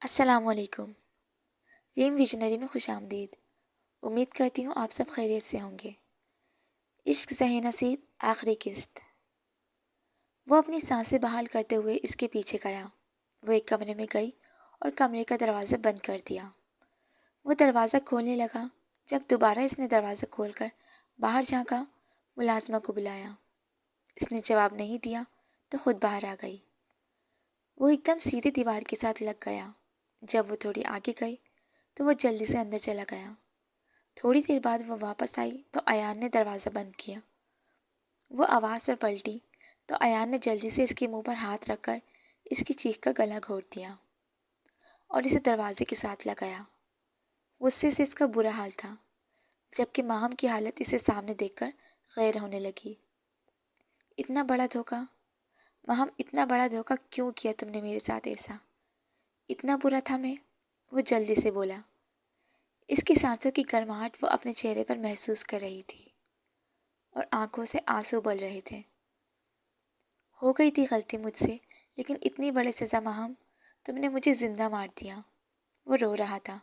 السلام علیکم۔ RAM visionary میں خوش آمدید۔ امید کرتی ہوں آپ سب خیریت سے ہوں گے۔ عشق صحیح نصیب آخری قسط۔ وہ اپنی سانسیں بحال کرتے ہوئے اس کے پیچھے گیا۔ وہ ایک کمرے میں گئی اور کمرے کا دروازہ بند کر دیا۔ وہ دروازہ کھولنے لگا جب دوبارہ اس نے دروازہ کھول کر باہر جھانکا، ملازمہ کو بلایا۔ اس نے جواب نہیں دیا تو خود باہر آ گئی۔ وہ ایک دم سیدھے دیوار کے ساتھ لگ گیا۔ جب وہ تھوڑی آگے گئی تو وہ جلدی سے اندر چلا گیا۔ تھوڑی دیر بعد وہ واپس آئی تو ایان نے دروازہ بند کیا۔ وہ آواز پر پلٹی تو ایان نے جلدی سے اس کے منہ پر ہاتھ رکھ کر اس کی چیخ کا گلا گھونٹ دیا اور اسے دروازے کے ساتھ لگایا۔ غصے سے اس کا برا حال تھا، جبکہ ماہم کی حالت اسے سامنے دیکھ کر غیر ہونے لگی۔ اتنا بڑا دھوکہ ماہم، اتنا بڑا دھوکہ کیوں کیا تم نے میرے ساتھ ایسا؟ اتنا برا تھا میں؟ وہ جلدی سے بولا۔ اس کی سانسوں کی گرماہٹ وہ اپنے چہرے پر محسوس کر رہی تھی اور آنکھوں سے آنسو ابل رہے تھے۔ ہو گئی تھی غلطی مجھ سے، لیکن اتنی بڑی سزا ماہم، تم نے مجھے زندہ مار دیا۔ وہ رو رہا تھا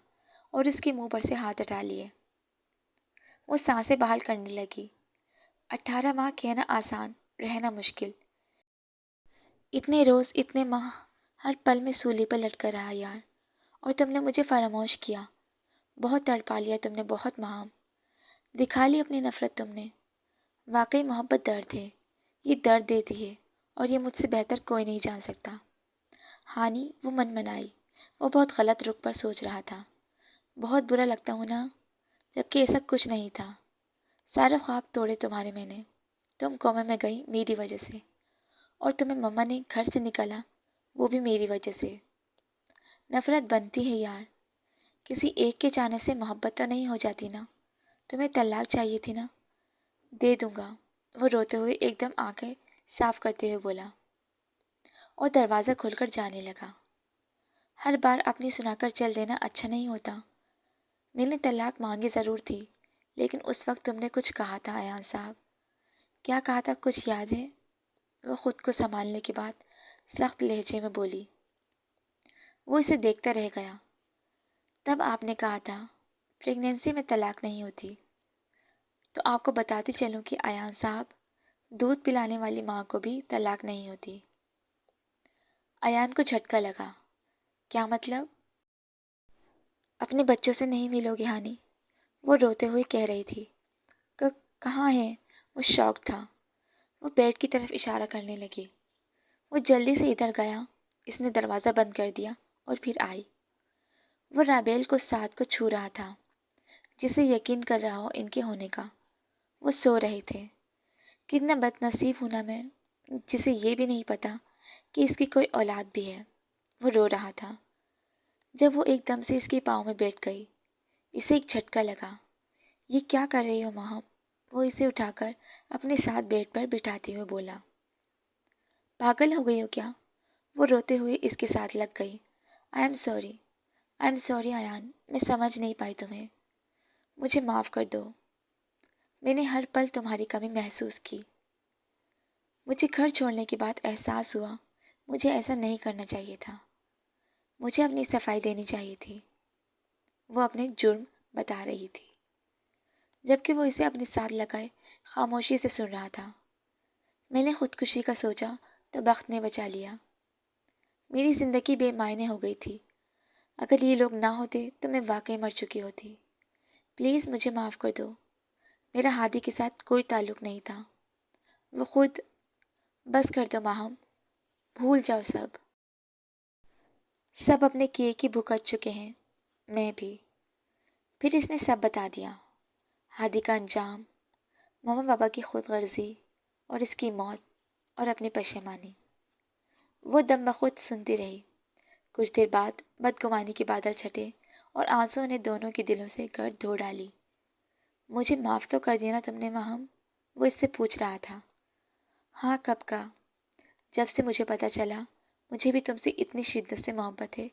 اور اس کے منہ پر سے ہاتھ ہٹا لیے۔ وہ سانسیں بحال کرنے لگی۔ 18 ماہ کہنا آسان، رہنا مشکل۔ اتنے روز، اتنے ماہ، ہر پل میں سولی پر لٹکا رہا یار، اور تم نے مجھے فراموش کیا۔ بہت تڑپا لیا تم نے، بہت ماہم۔ دکھا لی اپنی نفرت تم نے۔ واقعی محبت درد ہے، یہ درد دیتی ہے، اور یہ مجھ سے بہتر کوئی نہیں جان سکتا۔ ہانی وہ من منائی، وہ بہت غلط رخ پر سوچ رہا تھا۔ بہت برا لگتا ہوں نا، جبکہ ایسا کچھ نہیں تھا۔ سارے خواب توڑے تمہارے میں نے۔ تم کومے میں گئی میری وجہ سے، اور تمہیں مما نے گھر سے نکالا، وہ بھی میری وجہ سے۔ نفرت بنتی ہے یار، کسی ایک کے چاہنے سے محبت تو نہیں ہو جاتی نا۔ تمہیں طلاق چاہیے تھی نا، دے دوں گا۔ وہ روتے ہوئے ایک دم آنکھیں صاف کرتے ہوئے بولا اور دروازہ کھول کر جانے لگا۔ ہر بار اپنی سنا کر چل دینا اچھا نہیں ہوتا۔ میں نے طلاق مانگی ضرور تھی، لیکن اس وقت تم نے کچھ کہا تھا ایان صاحب۔ کیا کہا تھا، کچھ یاد ہے؟ وہ خود کو سنبھالنے کے بعد سخت لہجے میں بولی۔ وہ اسے دیکھتا رہ گیا۔ تب آپ نے کہا تھا پریگنینسی میں طلاق نہیں ہوتی۔ تو آپ کو بتاتی چلوں کہ ایان صاحب، دودھ پلانے والی ماں کو بھی طلاق نہیں ہوتی۔ ایان کو جھٹکا لگا۔ کیا مطلب؟ اپنے بچوں سے نہیں ملو گے ہانی؟ وہ روتے ہوئے کہہ رہی تھی۔ کہاں ہیں؟ وہ شاک تھا۔ وہ بیڈ کی طرف اشارہ کرنے لگی۔ وہ جلدی سے ادھر گیا۔ اس نے دروازہ بند کر دیا اور پھر آئی۔ وہ رابیل کو ساتھ کو چھو رہا تھا، جسے یقین کر رہا ہو ان کے ہونے کا۔ وہ سو رہے تھے۔ کتنا بد نصیب ہوں نا میں، جسے یہ بھی نہیں پتا کہ اس کی کوئی اولاد بھی ہے۔ وہ رو رہا تھا جب وہ ایک دم سے اس کے پاؤں میں بیٹھ گئی۔ اسے ایک جھٹکا لگا۔ یہ کیا کر رہی ہو ماہم؟ وہ اسے اٹھا کر اپنے ساتھ بیڈ پر بٹھاتے ہوئے بولا۔ پاگل ہو گئی ہو کیا؟ وہ روتے ہوئے اس کے ساتھ لگ گئی۔ آئی ایم سوری ایان، میں سمجھ نہیں پائی تمہیں۔ مجھے معاف کر دو۔ میں نے ہر پل تمہاری کمی محسوس کی۔ مجھے گھر چھوڑنے کے بعد احساس ہوا مجھے ایسا نہیں کرنا چاہیے تھا۔ مجھے اپنی صفائی دینی چاہیے تھی۔ وہ اپنے جرم بتا رہی تھی، جبکہ وہ اسے اپنے ساتھ لگائے خاموشی سے سن رہا تھا۔ میں نے خودکشی کا سوچا تو بخت نے بچا لیا۔ میری زندگی بے معنی ہو گئی تھی۔ اگر یہ لوگ نہ ہوتے تو میں واقعی مر چکی ہوتی۔ پلیز مجھے معاف کر دو۔ میرا ہادی کے ساتھ کوئی تعلق نہیں تھا۔ وہ خود… بس کر دو ماہم، بھول جاؤ سب اپنے کیے کی بھگت چکے ہیں، میں بھی۔ پھر اس نے سب بتا دیا، ہادی کا انجام، ماما بابا کی خود غرضی اور اس کی موت اور اپنی پشیمانی۔ وہ دم بخود سنتی رہی۔ کچھ دیر بعد بدگمانی کے بادل چھٹے اور آنسو نے دونوں کے دلوں سے گرد دھو ڈالی۔ مجھے معاف تو کر دینا تم نے ماہم، وہ اس سے پوچھ رہا تھا۔ ہاں، کب کا؟ جب سے مجھے پتا چلا مجھے بھی تم سے اتنی شدت سے محبت ہے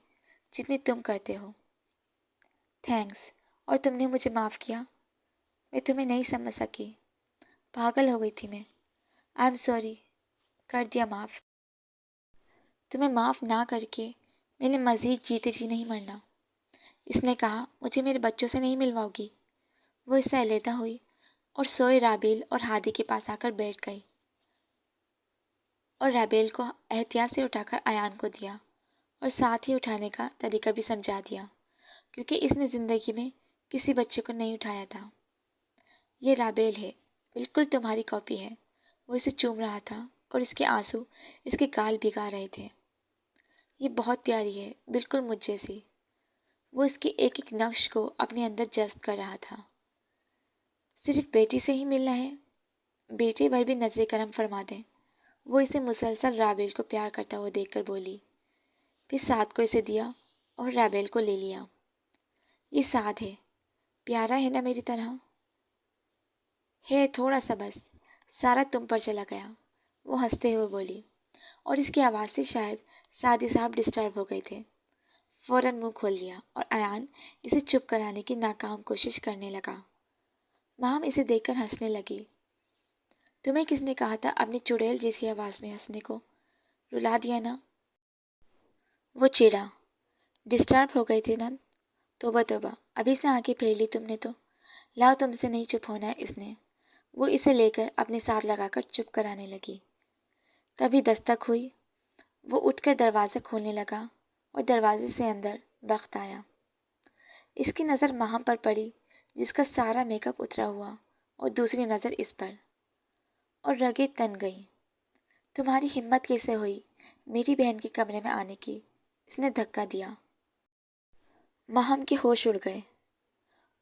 جتنی تم کرتے ہو۔ تھینکس، اور تم نے مجھے معاف کیا؟ میں تمہیں نہیں سمجھ سکی، پاگل ہو گئی تھی میں۔ آئی ایم سوری، کر دیا معاف۔ تمہیں معاف نہ کر کے میں نے مزید جیتے جی نہیں مرنا۔ اس نے کہا، مجھے میرے بچوں سے نہیں ملواؤ گی؟ وہ اس سے علیحدہ ہوئی اور سوئے رابیل اور ہادی کے پاس آ کر بیٹھ گئی اور رابیل کو احتیاط سے اٹھا کر ایان کو دیا اور ساتھ ہی اٹھانے کا طریقہ بھی سمجھا دیا، کیونکہ اس نے زندگی میں کسی بچے کو نہیں اٹھایا تھا۔ یہ رابیل ہے، بالکل تمہاری کاپی ہے۔ وہ اسے چوم رہا تھا اور اس کے آنسو اس کے گال بھگا رہے تھے۔ یہ بہت پیاری ہے، بالکل مجھ جیسی۔ وہ اس کی ایک ایک نقش کو اپنے اندر جذب کر رہا تھا۔ صرف بیٹی سے ہی ملنا ہے؟ بیٹے پر بھی نظر کرم فرما دیں۔ وہ اسے مسلسل رابیل کو پیار کرتا ہوا دیکھ کر بولی، پھر سعد کو اسے دیا اور رابیل کو لے لیا۔ یہ سعد ہے، پیارا ہے نا میری طرح؟ ہے، تھوڑا سا بس، سارا تم پر چلا گیا، وہ ہنستے ہوئے بولی، اور اس کی آواز سے شاید سعدی صاحب ڈسٹرب ہو گئے تھے۔ فوراً منہ کھول لیا اور ایان اسے چپ کرانے کی ناکام کوشش کرنے لگا۔ مام اسے دیکھ کر ہنسنے لگی۔ تمہیں کس نے کہا تھا اپنی چڑیل جیسی آواز میں ہنسنے کو؟ رلا دیا نا؟ وہ چڑا۔ ڈسٹرب ہو گئی تھی نا؟ توبہ توبہ، ابھی سے آنکھیں پھیر لی تم نے تو۔ لاؤ، تم سے نہیں چپ ہونا ہے اس نے۔ وہ اسے لے کر اپنے ساتھ لگا کر چپ کرانے لگی۔ تبھی دستک ہوئی۔ وہ اٹھ کر دروازہ کھولنے لگا اور دروازے سے اندر بخت آیا۔ اس کی نظر ماہم پر پڑی، جس کا سارا میک اپ اترا ہوا، اور دوسری نظر اس پر، اور رگیں تن گئیں۔ تمہاری ہمت کیسے ہوئی میری بہن کے کمرے میں آنے کی؟ اس نے دھکا دیا۔ ماہم کے ہوش اڑ گئے،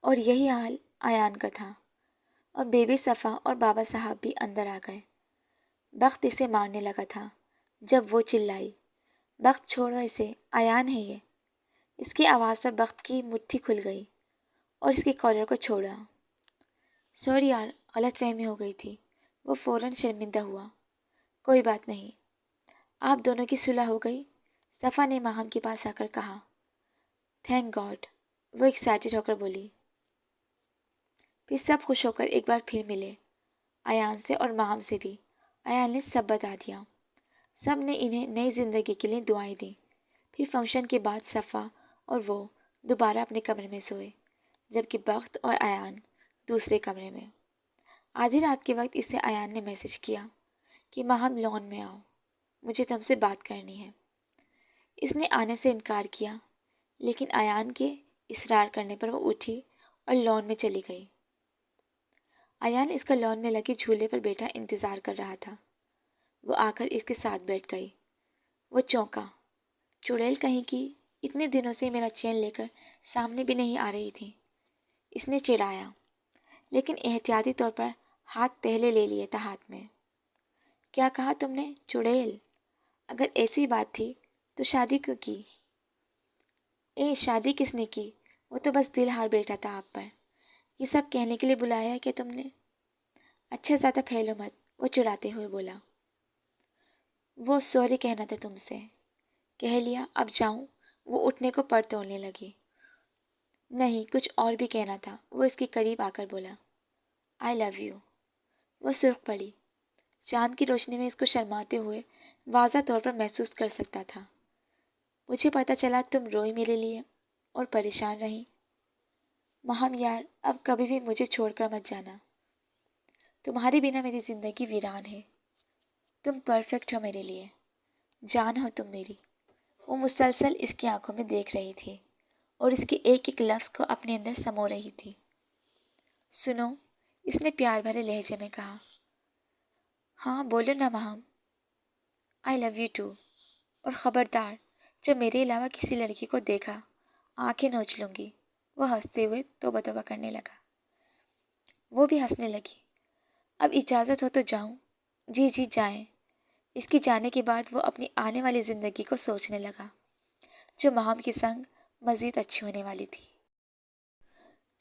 اور یہی حال ایان کا تھا، اور بیبی صفا اور بابا صاحب بھی اندر آ گئے۔ بخت اسے مارنے لگا تھا جب وہ چلائی، بخت چھوڑو اسے، ایان ہے یہ۔ اس کی آواز پر بخت کی مٹھی کھل گئی اور اس کے کالر کو چھوڑا۔ سوری یار، غلط فہمی ہو گئی تھی۔ وہ فوراً شرمندہ ہوا۔ کوئی بات نہیں، آپ دونوں کی صلح ہو گئی؟ صفا نے ماہم کے پاس آ کر کہا۔ تھینک گاڈ، وہ ایکسائٹڈ ہو کر بولی۔ پھر سب خوش ہو کر ایک بار پھر ملے، ایان سے اور ماہم سے بھی۔ ایان نے سب بتا دیا۔ سب نے انہیں نئی زندگی کے لیے دعائیں دیں۔ پھر فنکشن کے بعد صفا اور وہ دوبارہ اپنے کمرے میں سوئے، جبکہ بخت اور ایان دوسرے کمرے میں۔ آدھی رات کے وقت اسے ایان نے میسج کیا کہ ماہم لان میں آؤ، مجھے تم سے بات کرنی ہے۔ اس نے آنے سے انکار کیا، لیکن ایان کے اصرار کرنے پر وہ اٹھی اور لان میں چلی گئی۔ ایان اس کا لان میں لگے جھولے پر بیٹھا انتظار کر رہا تھا۔ وہ آ کر اس کے ساتھ بیٹھ گئی۔ وہ چونکا، چڑیل کہیں کی، اتنے دنوں سے میرا چین لے کر سامنے بھی نہیں آ رہی تھی۔ اس نے چڑھایا، لیکن احتیاطی طور پر ہاتھ پہلے لے لیے تھا ہاتھ میں۔ کیا کہا تم نے، چڑیل؟ اگر ایسی بات تھی تو شادی کیوں کی؟ شادی کس نے کی؟ وہ تو بس دل ہار بیٹھا تھا آپ پر۔ یہ سب کہنے کے لیے بلایا ہے کہ تم نے؟ اچھا زیادہ پھیلو مت، وہ چڑھاتے ہوئے بولا۔ وہ سوری کہنا تھا تم سے۔ کہہ لیا، اب جاؤں؟ وہ اٹھنے کو پر توڑنے لگی۔ نہیں، کچھ اور بھی کہنا تھا، وہ اس کے قریب آ کر بولا۔ آئی لو یو۔ وہ سرخ پڑی۔ چاند کی روشنی میں اس کو شرماتے ہوئے واضح طور پر محسوس کر سکتا تھا۔ مجھے پتہ چلا تم روئی میرے لیے اور پریشان رہی۔ ماہم یار، اب کبھی بھی مجھے چھوڑ کر مت جانا۔ تمہارے بنا میری زندگی ویران ہے۔ تم پرفیکٹ ہو میرے لیے، جان ہو تم میری۔ وہ مسلسل اس کی آنکھوں میں دیکھ رہی تھی اور اس کے ایک ایک لفظ کو اپنے اندر سمو رہی تھی۔ سنو، اس نے پیار بھرے لہجے میں کہا۔ ہاں بولو نا ماہم۔ آئی لو یو ٹو، اور خبردار جو میرے علاوہ کسی لڑکی کو دیکھا آنکھیں نوچ لوں گی۔ وہ ہنستے ہوئے توبہ توبہ کرنے لگا۔ وہ بھی ہنسنے لگی۔ اب اجازت ہو تو جاؤں؟ جی جی جائیں۔ اس کے جانے کے بعد وہ اپنی آنے والی زندگی کو سوچنے لگا، جو ماہم کے سنگ مزید اچھی ہونے والی تھی۔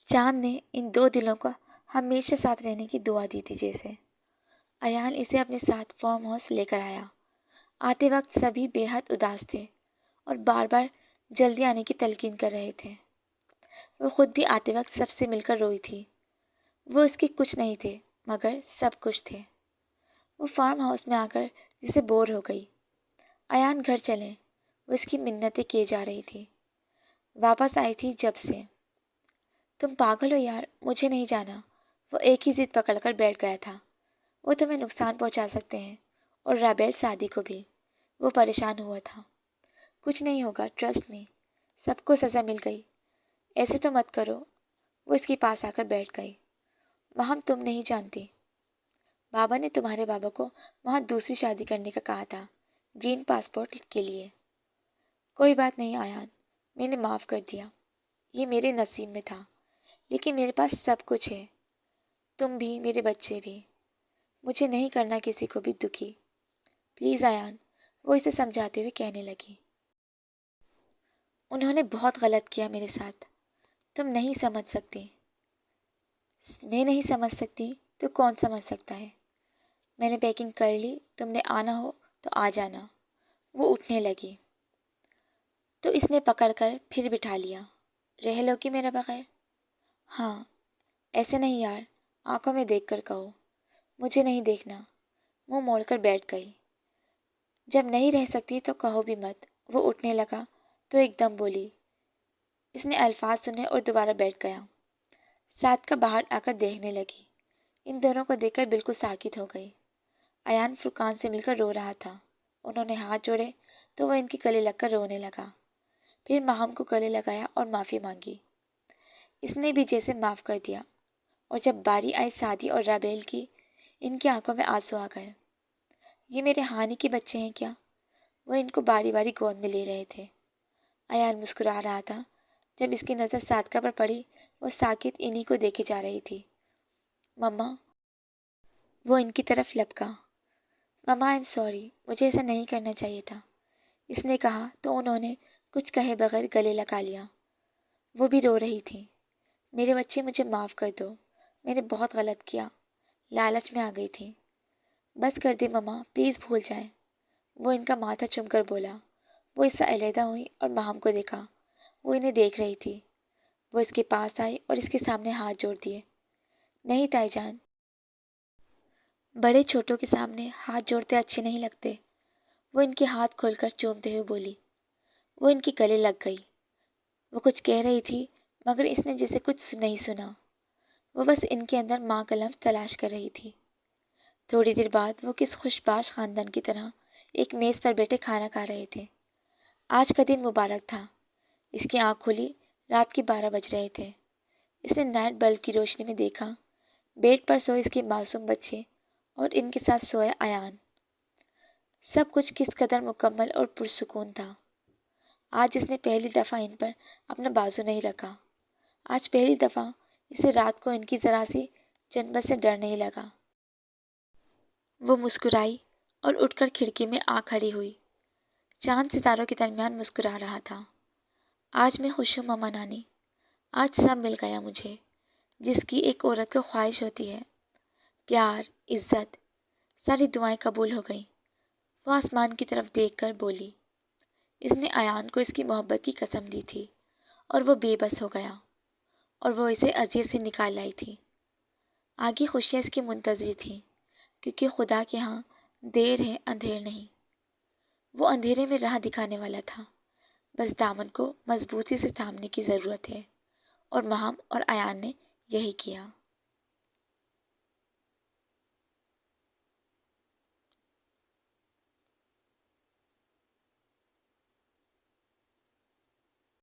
چاند نے ان دو دلوں کو ہمیشہ ساتھ رہنے کی دعا دی تھی جیسے۔ ایان اسے اپنے ساتھ فارم ہاؤس لے کر آیا۔ آتے وقت سبھی بے حد اداس تھے اور بار بار جلدی آنے کی تلقین کر رہے تھے۔ وہ خود بھی آتے وقت سب سے مل کر روئی تھی۔ وہ اس کے کچھ نہیں تھے، مگر سب کچھ تھے۔ وہ فارم ہاؤس میں آ کر جسے بور ہو گئی۔ ایان گھر چلیں، وہ اس کی منتیں کیے جا رہی تھی۔ واپس آئی تھی جب سے۔ تم پاگل ہو یار، مجھے نہیں جانا۔ وہ ایک ہی ضد پکڑ کر بیٹھ گیا تھا۔ وہ تمہیں نقصان پہنچا سکتے ہیں، اور رابیل سعدی کو بھی۔ وہ پریشان ہوا تھا۔ کچھ نہیں ہوگا، ٹرسٹ می، سب کو سزا مل گئی۔ ایسے تو مت کرو۔ وہ اس کے پاس آ کر بیٹھ گئی۔ وہاں تم نہیں جانتی، بابا نے تمہارے بابا کو وہاں دوسری شادی کرنے کا کہا تھا، گرین پاسپورٹ کے لیے۔ کوئی بات نہیں ایان، میں نے معاف کر دیا۔ یہ میرے نصیب میں تھا، لیکن میرے پاس سب کچھ ہے، تم بھی، میرے بچے بھی۔ مجھے نہیں کرنا کسی کو بھی دکھی، پلیز ایان، وہ اسے سمجھاتے ہوئے کہنے لگی۔ انہوں نے بہت غلط کیا میرے ساتھ، تم نہیں سمجھ سکتی۔ میں نہیں سمجھ سکتی تو کون سمجھ سکتا ہے؟ میں نے پیکنگ کر لی، تم نے آنا ہو تو آ جانا۔ وہ اٹھنے لگی تو اس نے پکڑ کر پھر بٹھا لیا۔ رہ لو گی میرا بغیر؟ ہاں۔ ایسے نہیں یار، آنکھوں میں دیکھ کر کہو۔ مجھے نہیں دیکھنا۔ منہ موڑ کر بیٹھ گئی۔ جب نہیں رہ سکتی تو کہو بھی مت۔ وہ اٹھنے لگا تو ایک دم بولی۔ اس نے الفاظ سنے اور دوبارہ بیٹھ گیا۔ صادقہ باہر آ کر دیکھنے لگی۔ ان دونوں کو دیکھ کر بالکل ساکت ہو گئی۔ ایان فرقان سے مل کر رو رہا تھا۔ انہوں نے ہاتھ جوڑے تو وہ ان کے گلے لگ کر رونے لگا۔ پھر ماہم کو گلے لگایا اور معافی مانگی۔ اس نے بھی جیسے معاف کر دیا، اور جب باری آئی سعدی اور رابیل کی، ان کی آنکھوں میں آنسو آ گئے۔ یہ میرے ہانی کے بچے ہیں کیا؟ وہ ان کو باری باری گود میں لے رہے تھے۔ ایان مسکرا رہا تھا۔ جب اس کی نظر صادقہ پر پڑی، وہ ساکت انہی کو دیکھے جا رہی تھی۔ مما، وہ ان کی طرف لپکا۔ مما آئی ایم سوری، مجھے ایسا نہیں کرنا چاہیے تھا، اس نے کہا تو انہوں نے کچھ کہے بغیر گلے لگا لیا۔ وہ بھی رو رہی تھی۔ میرے بچے، مجھے معاف کر دو، میں نے بہت غلط کیا، لالچ میں آ گئی تھی۔ بس کر دے مما، پلیز بھول جائیں۔ وہ ان کا ماتھا چوم کر بولا۔ وہ اس سے علیحدہ ہوئی اور ماہم کو دیکھا۔ وہ انہیں دیکھ رہی تھی۔ وہ اس کے پاس آئی اور اس کے سامنے ہاتھ جوڑ دیے۔ نہیں تائی جان، بڑے چھوٹوں کے سامنے ہاتھ جوڑتے اچھے نہیں لگتے۔ وہ ان کے ہاتھ کھول کر چومتے ہوئے بولی۔ وہ ان کے گلے لگ گئی۔ وہ کچھ کہہ رہی تھی مگر اس نے جیسے کچھ نہیں سنا۔ وہ بس ان کے اندر ماں کا لفظ تلاش کر رہی تھی۔ تھوڑی دیر بعد وہ کس خوشباش خاندان کی طرح ایک میز پر بیٹھے کھانا کھا رہے تھے۔ آج کا دن مبارک تھا۔ اس کی آنکھ کھلی، رات کے 12 بج رہے تھے۔ اس نے نائٹ بلب کی روشنی میں دیکھا، بیڈ پر سوئے اس کے معصوم بچے اور ان کے ساتھ سویا ایان۔ سب کچھ کس قدر مکمل اور پرسکون تھا۔ آج اس نے پہلی دفعہ ان پر اپنا بازو نہیں رکھا۔ آج پہلی دفعہ اسے رات کو ان کی ذرا سی جنبت سے ڈر نہیں لگا۔ وہ مسکرائی اور اٹھ کر کھڑکی میں آ کھڑی ہوئی۔ چاند ستاروں کے درمیان مسکرا رہا تھا۔ آج میں خوش ہوں مما نانی، آج سب مل گیا مجھے، جس کی ایک عورت کو خواہش ہوتی ہے۔ پیار، عزت، ساری دعائیں قبول ہو گئیں۔ وہ آسمان کی طرف دیکھ کر بولی۔ اس نے ایان کو اس کی محبت کی قسم دی تھی، اور وہ بے بس ہو گیا، اور وہ اسے اذیت سے نکال لائی تھی۔ آگے خوشیاں اس کی منتظر تھیں، کیونکہ خدا کے ہاں دیر ہے اندھیر نہیں۔ وہ اندھیرے میں راہ دکھانے والا تھا، بس دامن کو مضبوطی سے تھامنے کی ضرورت ہے، اور ماہم اور ایان نے یہی کیا۔